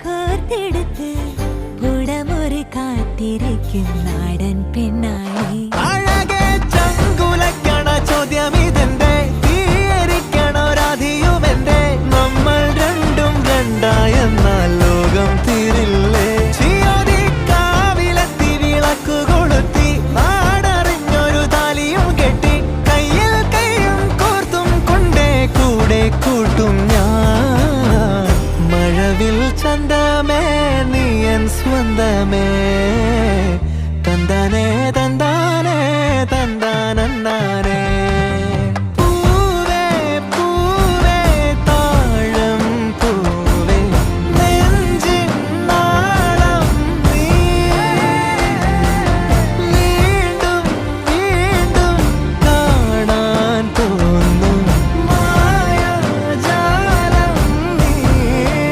കോർത്തെടുത്ത് പുടമൊരു കാത്തിരിക്കും നാടൻ പെണ്ണായി. അഴകെ ചങ്കുലക്കണ ചോദ്യം ഇതെന്റെ, തീയരിക്കണോ രാധിയുമെന്റെ. നമ്മൾ രണ്ടും രണ്ടായെന്നാൽ ലോകം തീരില്ലേ. ചിയോദിക്കാവിലെത്തി വിളക്കു കൊളുത്തി നാടറിഞ്ഞൊരു താലിയും കെട്ടി കയ്യിൽ കൈയും കോർത്തും കൊണ്ടേ കൂടെ കൂട്ടും ഞാൻ. മഴവിൽ ചന്തമേ നീയൻ സ്വന്തമേ.